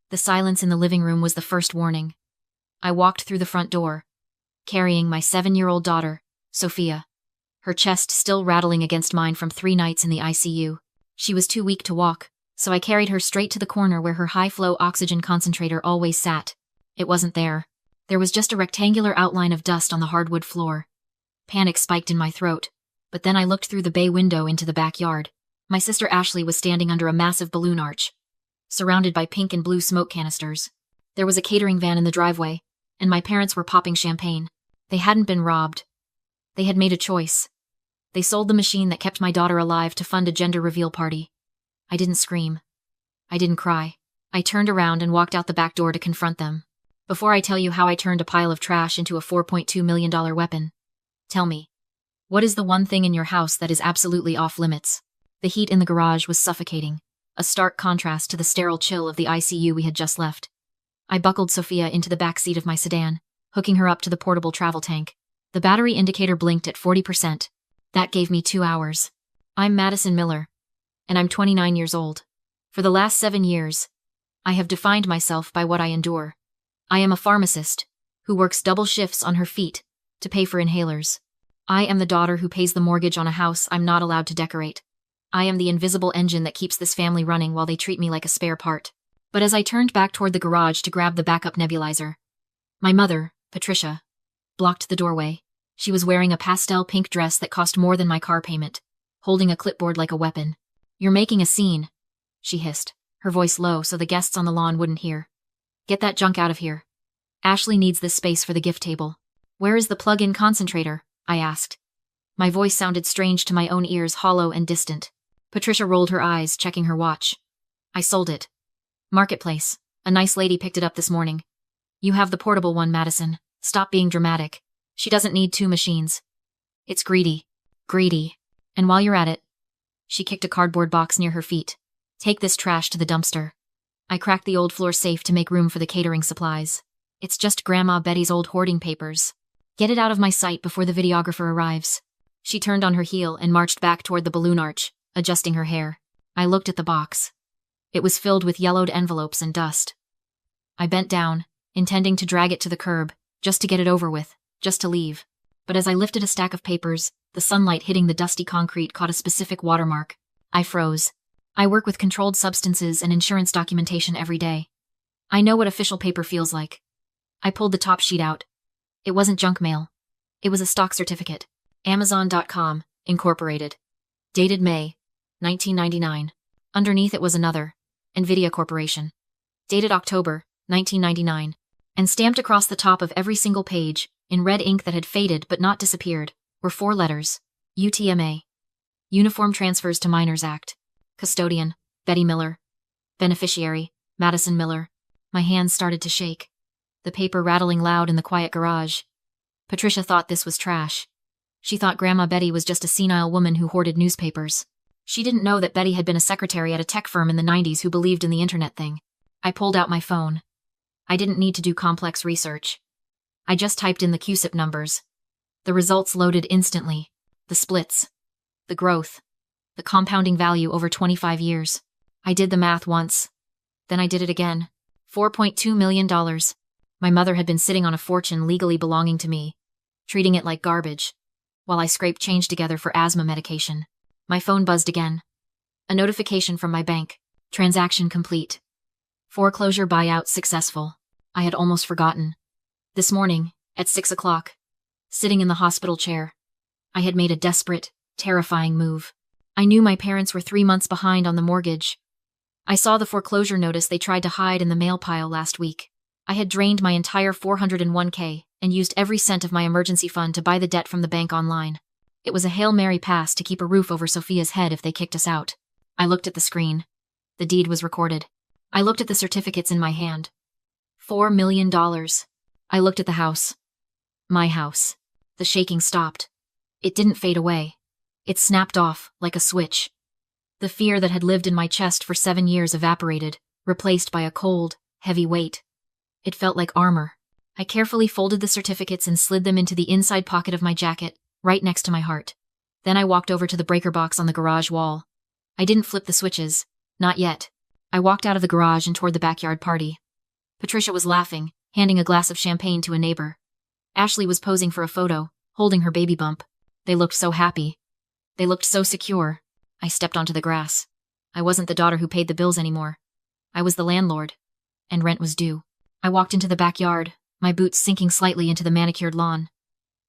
The silence in the living room was the first warning. I walked through the front door, carrying my 7-year-old daughter, Sophia, her chest still rattling against mine from 3 nights in the ICU. She was too weak to walk, so I carried her straight to the corner where her high-flow oxygen concentrator always sat. It wasn't there. There was just a rectangular outline of dust on the hardwood floor. Panic spiked in my throat, but then I looked through the bay window into the backyard. My sister Ashley was standing under a massive balloon arch, surrounded by pink and blue smoke canisters. There was a catering van in the driveway, and my parents were popping champagne. They hadn't been robbed. They had made a choice. They sold the machine that kept my daughter alive to fund a gender reveal party. I didn't scream. I didn't cry. I turned around and walked out the back door to confront them. Before I tell you how I turned a pile of trash into a $4.2 million weapon, tell me, what is the one thing in your house that is absolutely off limits? The heat in the garage was suffocating, a stark contrast to the sterile chill of the ICU we had just left. I buckled Sophia into the back seat of my sedan, hooking her up to the portable travel tank. The battery indicator blinked at 40%. That gave me 2 hours. I'm Madison Miller, and I'm 29 years old. For the last 7 years, I have defined myself by what I endure. I am a pharmacist who works double shifts on her feet to pay for inhalers. I am the daughter who pays the mortgage on a house I'm not allowed to decorate. I am the invisible engine that keeps this family running while they treat me like a spare part. But as I turned back toward the garage to grab the backup nebulizer, my mother, Patricia, blocked the doorway. She was wearing a pastel pink dress that cost more than my car payment, holding a clipboard like a weapon. "You're making a scene," she hissed, her voice low so the guests on the lawn wouldn't hear. "Get that junk out of here. Ashley needs this space for the gift table." "Where is the plug-in concentrator?" I asked. My voice sounded strange to my own ears, hollow and distant. Patricia rolled her eyes, checking her watch. "I sold it. Marketplace. A nice lady picked it up this morning." "You have the portable one, Madison. Stop being dramatic. She doesn't need 2 machines. It's greedy. Greedy. And while you're at it," she kicked a cardboard box near her feet, "take this trash to the dumpster." I cracked the old floor safe to make room for the catering supplies. "It's just Grandma Betty's old hoarding papers. Get it out of my sight before the videographer arrives." She turned on her heel and marched back toward the balloon arch, adjusting her hair. I looked at the box. It was filled with yellowed envelopes and dust. I bent down, intending to drag it to the curb, just to get it over with, just to leave. But as I lifted a stack of papers, the sunlight hitting the dusty concrete caught a specific watermark. I froze. I work with controlled substances and insurance documentation every day. I know what official paper feels like. I pulled the top sheet out. It wasn't junk mail. It was a stock certificate. Amazon.com, Incorporated. Dated May, 1999. Underneath it was another, NVIDIA Corporation. Dated October, 1999. And stamped across the top of every single page, in red ink that had faded but not disappeared, were 4 letters. UTMA. Uniform Transfers to Minors Act. Custodian, Betty Miller. Beneficiary, Madison Miller. My hands started to shake, the paper rattling loud in the quiet garage. Patricia thought this was trash. She thought Grandma Betty was just a senile woman who hoarded newspapers. She didn't know that Betty had been a secretary at a tech firm in the 90s who believed in the internet thing. I pulled out my phone. I didn't need to do complex research. I just typed in the QSIP numbers. The results loaded instantly. The splits. The growth. The compounding value over 25 years. I did the math once. Then I did it again. $4.2 million. My mother had been sitting on a fortune legally belonging to me, treating it like garbage, while I scraped change together for asthma medication. My phone buzzed again. A notification from my bank. Transaction complete. Foreclosure buyout successful. I had almost forgotten. This morning, at 6 o'clock, sitting in the hospital chair, I had made a desperate, terrifying move. I knew my parents were 3 months behind on the mortgage. I saw the foreclosure notice they tried to hide in the mail pile last week. I had drained my entire 401k and used every cent of my emergency fund to buy the debt from the bank online. It was a Hail Mary pass to keep a roof over Sophia's head if they kicked us out. I looked at the screen. The deed was recorded. I looked at the certificates in my hand. $4 million. I looked at the house. My house. The shaking stopped. It didn't fade away. It snapped off, like a switch. The fear that had lived in my chest for 7 years evaporated, replaced by a cold, heavy weight. It felt like armor. I carefully folded the certificates and slid them into the inside pocket of my jacket, right next to my heart. Then I walked over to the breaker box on the garage wall. I didn't flip the switches. Not yet. I walked out of the garage and toward the backyard party. Patricia was laughing, handing a glass of champagne to a neighbor. Ashley was posing for a photo, holding her baby bump. They looked so happy. They looked so secure. I stepped onto the grass. I wasn't the daughter who paid the bills anymore. I was the landlord. And rent was due. I walked into the backyard, my boots sinking slightly into the manicured lawn.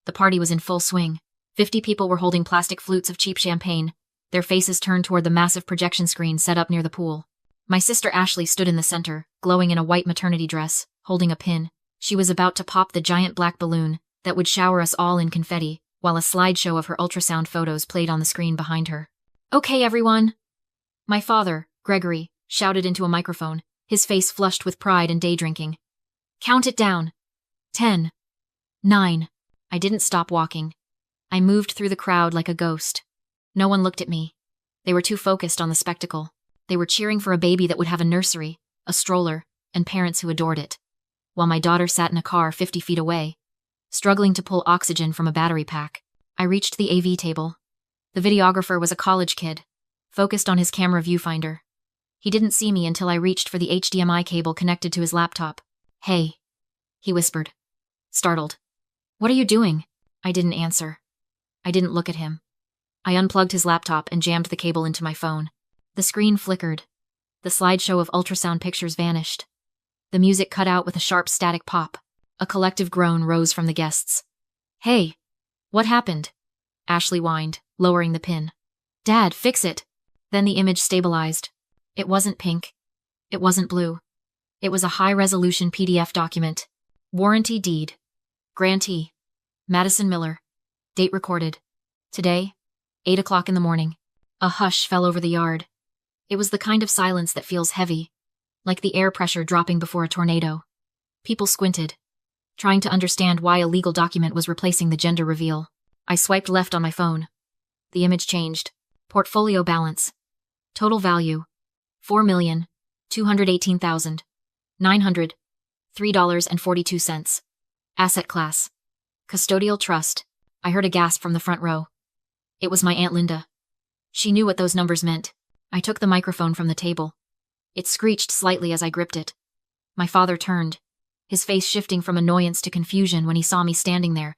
The party was in full swing. 50 people were holding plastic flutes of cheap champagne, their faces turned toward the massive projection screen set up near the pool. My sister Ashley stood in the center, glowing in a white maternity dress, holding a pin. She was about to pop the giant black balloon that would shower us all in confetti, while a slideshow of her ultrasound photos played on the screen behind her. "Okay, everyone!" My father, Gregory, shouted into a microphone, his face flushed with pride and day drinking. "Count it down. 10. 9. I didn't stop walking. I moved through the crowd like a ghost. No one looked at me. They were too focused on the spectacle. They were cheering for a baby that would have a nursery, a stroller, and parents who adored it, while my daughter sat in a car 50 feet away, struggling to pull oxygen from a battery pack. I reached the AV table. The videographer was a college kid, focused on his camera viewfinder. He didn't see me until I reached for the HDMI cable connected to his laptop. "Hey," he whispered, startled. "What are you doing?" I didn't answer. I didn't look at him. I unplugged his laptop and jammed the cable into my phone. The screen flickered. The slideshow of ultrasound pictures vanished. The music cut out with a sharp static pop. A collective groan rose from the guests. "Hey, what happened?" Ashley whined, lowering the pin. "Dad, fix it." Then the image stabilized. It wasn't pink. It wasn't blue. It was a high-resolution PDF document. Warranty deed. Grantee. Madison Miller. Date recorded. Today, 8 o'clock in the morning. A hush fell over the yard. It was the kind of silence that feels heavy, like the air pressure dropping before a tornado. People squinted, trying to understand why a legal document was replacing the gender reveal. I swiped left on my phone. The image changed. Portfolio balance. Total value. $4,218,903.42. Asset class. Custodial trust. I heard a gasp from the front row. It was my Aunt Linda. She knew what those numbers meant. I took the microphone from the table. It screeched slightly as I gripped it. My father turned, his face shifting from annoyance to confusion when he saw me standing there,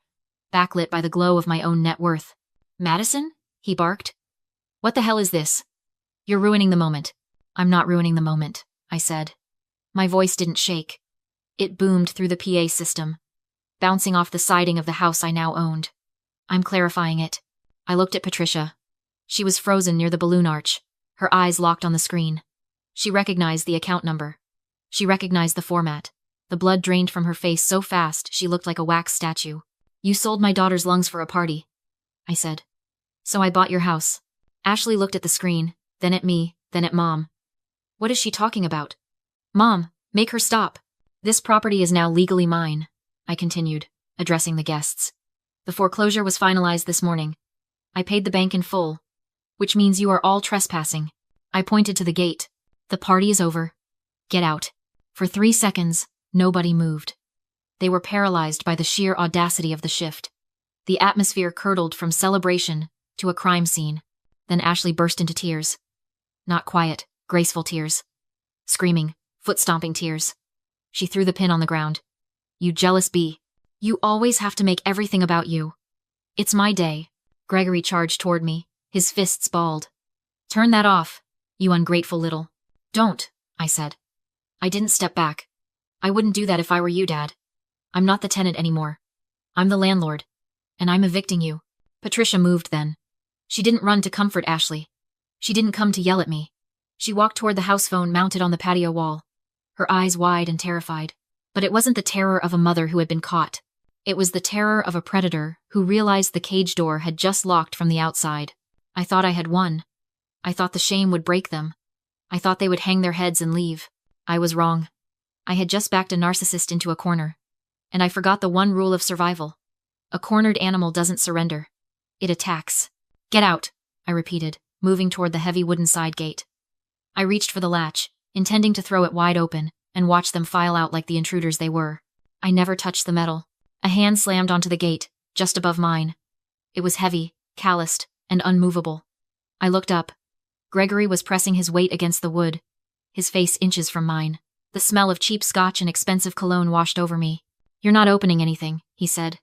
backlit by the glow of my own net worth. "Madison?" he barked. "What the hell is this? You're ruining the moment." "I'm not ruining the moment," I said. My voice didn't shake. It boomed through the PA system, bouncing off the siding of the house I now owned. "I'm clarifying it." I looked at Patricia. She was frozen near the balloon arch, her eyes locked on the screen. She recognized the account number. She recognized the format. The blood drained from her face so fast she looked like a wax statue. "You sold my daughter's lungs for a party," I said. "So I bought your house." Ashley looked at the screen, then at me, then at Mom. "What is she talking about?" "Mom, make her stop. This property is now legally mine," I continued, addressing the guests. "The foreclosure was finalized this morning. I paid the bank in full, which means you are all trespassing." I pointed to the gate. "The party is over. Get out." For 3 seconds, nobody moved. They were paralyzed by the sheer audacity of the shift. The atmosphere curdled from celebration to a crime scene. Then Ashley burst into tears. Not quiet, graceful tears. Screaming, foot-stomping tears. She threw the pin on the ground. "You jealous bee. You always have to make everything about you." "It's my day." Gregory charged toward me, his fists balled. "Turn that off, you ungrateful little." "Don't," I said. I didn't step back. "I wouldn't do that if I were you, Dad. I'm not the tenant anymore. I'm the landlord. And I'm evicting you." Patricia moved then. She didn't run to comfort Ashley. She didn't come to yell at me. She walked toward the house phone mounted on the patio wall, her eyes wide and terrified. But it wasn't the terror of a mother who had been caught. It was the terror of a predator who realized the cage door had just locked from the outside. I thought I had won. I thought the shame would break them. I thought they would hang their heads and leave. I was wrong. I had just backed a narcissist into a corner. And I forgot the one rule of survival. A cornered animal doesn't surrender. It attacks. "Get out," I repeated, moving toward the heavy wooden side gate. I reached for the latch, intending to throw it wide open, and watch them file out like the intruders they were. I never touched the metal. A hand slammed onto the gate, just above mine. It was heavy, calloused, and unmovable. I looked up. Gregory was pressing his weight against the wood, his face inches from mine. The smell of cheap scotch and expensive cologne washed over me. "You're not opening anything," he said.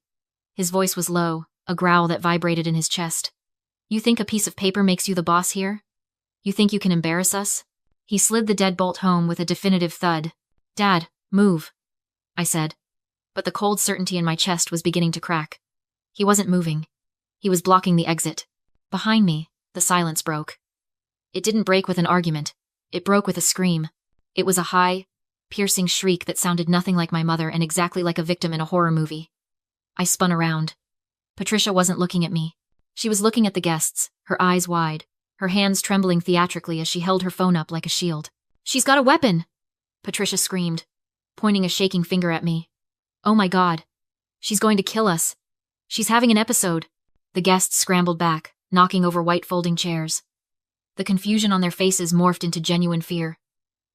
His voice was low, a growl that vibrated in his chest. "You think a piece of paper makes you the boss here? You think you can embarrass us?" He slid the deadbolt home with a definitive thud. "Dad, move," I said. But the cold certainty in my chest was beginning to crack. He wasn't moving. He was blocking the exit. Behind me, the silence broke. It didn't break with an argument. It broke with a scream. It was a high, piercing shriek that sounded nothing like my mother and exactly like a victim in a horror movie. I spun around. Patricia wasn't looking at me. She was looking at the guests, her eyes wide, her hands trembling theatrically as she held her phone up like a shield. "She's got a weapon!" Patricia screamed, pointing a shaking finger at me. "Oh my God. She's going to kill us. She's having an episode." The guests scrambled back, knocking over white folding chairs. The confusion on their faces morphed into genuine fear.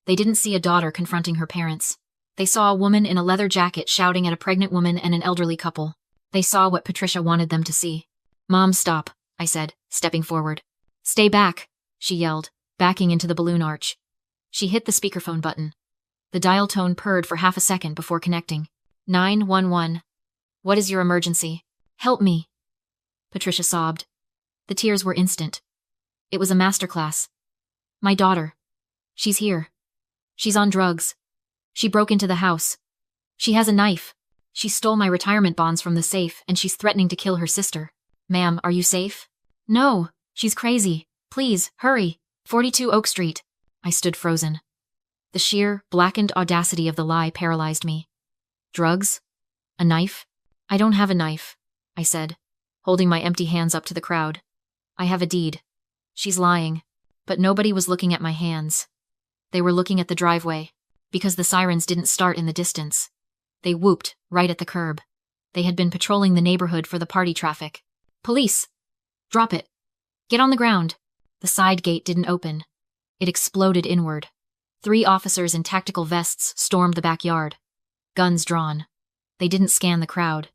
They didn't see a daughter confronting her parents. They saw a woman in a leather jacket shouting at a pregnant woman and an elderly couple. They saw what Patricia wanted them to see. "Mom, stop," I said, stepping forward. "Stay back," she yelled, backing into the balloon arch. She hit the speakerphone button. The dial tone purred for half a second before connecting. 911. "What is your emergency? Help me." Patricia sobbed. The tears were instant. It was a masterclass. "My daughter. She's here. She's on drugs. She broke into the house. She has a knife. She stole my retirement bonds from the safe, and she's threatening to kill her sister." "Ma'am, are you safe?" "No, she's crazy. Please, hurry. 42 Oak Street." I stood frozen. The sheer, blackened audacity of the lie paralyzed me. "Drugs? A knife?" "I don't have a knife," I said, holding my empty hands up to the crowd. "I have a deed." She's lying, but nobody was looking at my hands. They were looking at the driveway, because the sirens didn't start in the distance. They whooped right at the curb. They had been patrolling the neighborhood for the party traffic. "Police! Drop it! Get on the ground!" The side gate didn't open. It exploded inward. 3 officers in tactical vests stormed the backyard, guns drawn. They didn't scan the crowd.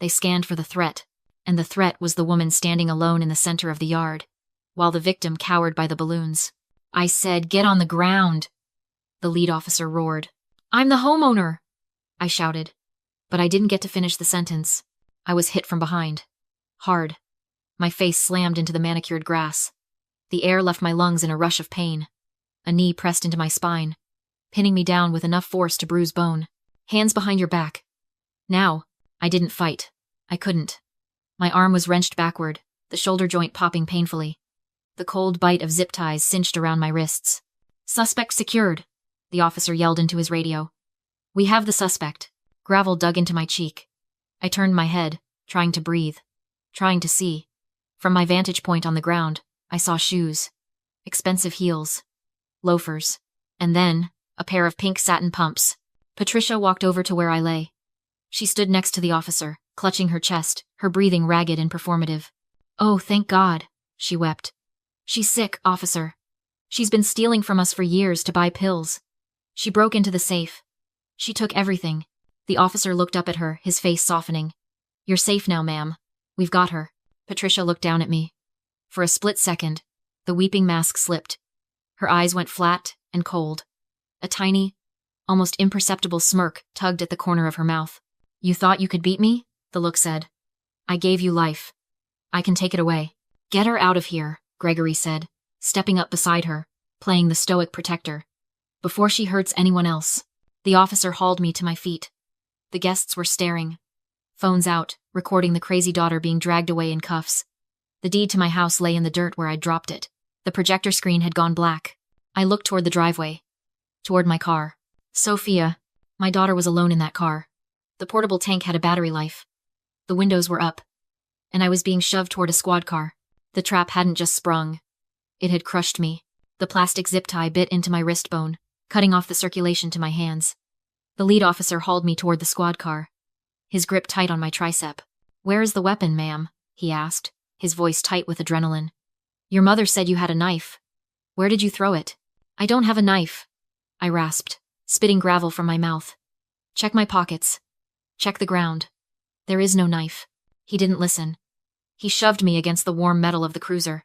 They scanned for the threat, and the threat was the woman standing alone in the center of the yard, while the victim cowered by the balloons. "I said, get on the ground!" The lead officer roared. "I'm the homeowner!" I shouted, but I didn't get to finish the sentence. I was hit from behind. Hard. My face slammed into the manicured grass. The air left my lungs in a rush of pain. A knee pressed into my spine, pinning me down with enough force to bruise bone. "Hands behind your back." Now, I didn't fight. I couldn't. My arm was wrenched backward, the shoulder joint popping painfully. The cold bite of zip ties cinched around my wrists. "Suspect secured," the officer yelled into his radio. "We have the suspect." Gravel dug into my cheek. I turned my head, trying to breathe, trying to see. From my vantage point on the ground, I saw shoes. Expensive heels. Loafers. And then, a pair of pink satin pumps. Patricia walked over to where I lay. She stood next to the officer, clutching her chest, her breathing ragged and performative. "Oh, thank God," she wept. "She's sick, officer. She's been stealing from us for years to buy pills. She broke into the safe. She took everything." The officer looked up at her, his face softening. "You're safe now, ma'am. We've got her." Patricia looked down at me. For a split second, the weeping mask slipped. Her eyes went flat and cold. A tiny, almost imperceptible smirk tugged at the corner of her mouth. "You thought you could beat me?" the look said. "I gave you life. I can take it away." "Get her out of here," Gregory said, stepping up beside her, playing the stoic protector. "Before she hurts anyone else." The officer hauled me to my feet. The guests were staring. Phones out, recording the crazy daughter being dragged away in cuffs. The deed to my house lay in the dirt where I'd dropped it. The projector screen had gone black. I looked toward the driveway. Toward my car. Sophia. My daughter was alone in that car. The portable tank had a battery life. The windows were up. And I was being shoved toward a squad car. The trap hadn't just sprung. It had crushed me. The plastic zip tie bit into my wrist bone, cutting off the circulation to my hands. The lead officer hauled me toward the squad car, his grip tight on my tricep. "Where is the weapon, ma'am?" he asked, his voice tight with adrenaline. "Your mother said you had a knife. Where did you throw it?" "I don't have a knife," I rasped, spitting gravel from my mouth. "Check my pockets. Check the ground. There is no knife." He didn't listen. He shoved me against the warm metal of the cruiser.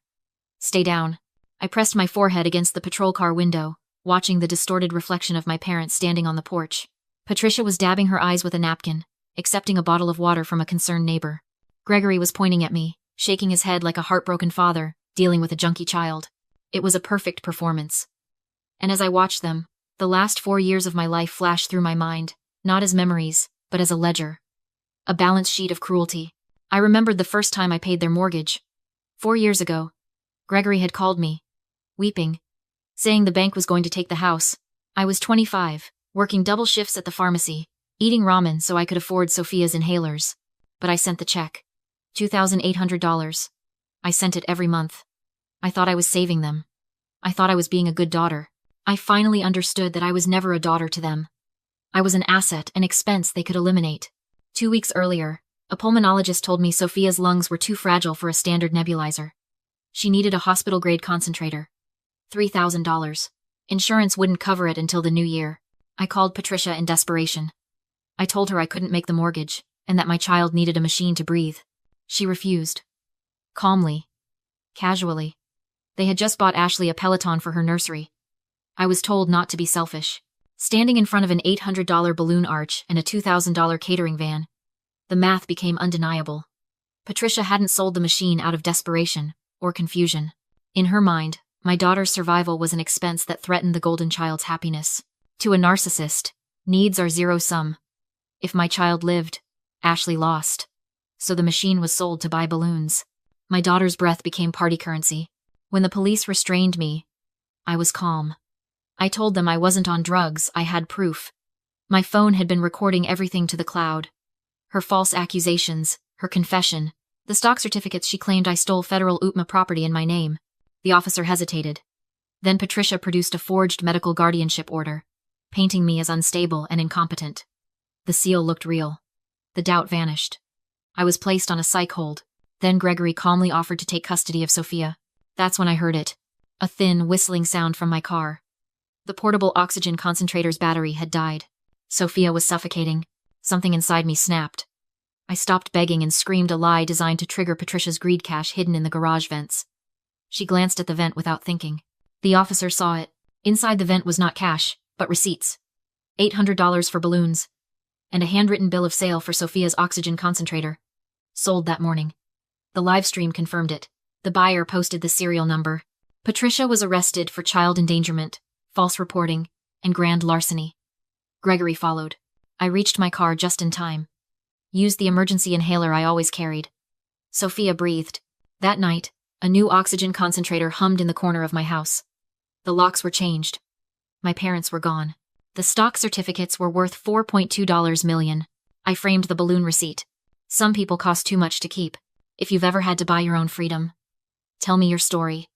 "Stay down." I pressed my forehead against the patrol car window, watching the distorted reflection of my parents standing on the porch. Patricia was dabbing her eyes with a napkin, accepting a bottle of water from a concerned neighbor. Gregory was pointing at me, shaking his head like a heartbroken father, dealing with a junkie child. It was a perfect performance. And as I watched them, the last 4 years of my life flashed through my mind, not as memories, but as a ledger. A balance sheet of cruelty. I remembered the first time I paid their mortgage. 4 years ago. Gregory had called me, weeping, saying the bank was going to take the house. I was 25, working double shifts at the pharmacy, eating ramen so I could afford Sophia's inhalers. But I sent the check. $2,800. I sent it every month. I thought I was saving them. I thought I was being a good daughter. I finally understood that I was never a daughter to them. I was an asset, an expense they could eliminate. 2 weeks earlier, a pulmonologist told me Sophia's lungs were too fragile for a standard nebulizer. She needed a hospital-grade concentrator. $3,000. Insurance wouldn't cover it until the new year. I called Patricia in desperation. I told her I couldn't make the mortgage, and that my child needed a machine to breathe. She refused. Calmly. Casually. They had just bought Ashley a Peloton for her nursery. I was told not to be selfish. Standing in front of an $800 balloon arch and a $2,000 catering van, the math became undeniable. Patricia hadn't sold the machine out of desperation or confusion. In her mind, my daughter's survival was an expense that threatened the golden child's happiness. To a narcissist, needs are zero-sum. If my child lived, Ashley lost. So the machine was sold to buy balloons. My daughter's breath became party currency. When the police restrained me, I was calm. I told them I wasn't on drugs, I had proof. My phone had been recording everything to the cloud. Her false accusations, her confession, the stock certificates she claimed I stole federal UTMA property in my name. The officer hesitated. Then Patricia produced a forged medical guardianship order, painting me as unstable and incompetent. The seal looked real. The doubt vanished. I was placed on a psych hold. Then Gregory calmly offered to take custody of Sophia. That's when I heard it. A thin, whistling sound from my car. The portable oxygen concentrator's battery had died. Sophia was suffocating. Something inside me snapped. I stopped begging and screamed a lie designed to trigger Patricia's greed cache hidden in the garage vents. She glanced at the vent without thinking. The officer saw it. Inside the vent was not cash, but receipts. $800 for balloons. And a handwritten bill of sale for Sophia's oxygen concentrator. Sold that morning. The live stream confirmed it. The buyer posted the serial number. Patricia was arrested for child endangerment, false reporting, and grand larceny. Gregory followed. I reached my car just in time. Used the emergency inhaler I always carried. Sophia breathed. That night, a new oxygen concentrator hummed in the corner of my house. The locks were changed. My parents were gone. The stock certificates were worth $4.2 million. I framed the balloon receipt. Some people cost too much to keep. If you've ever had to buy your own freedom, tell me your story.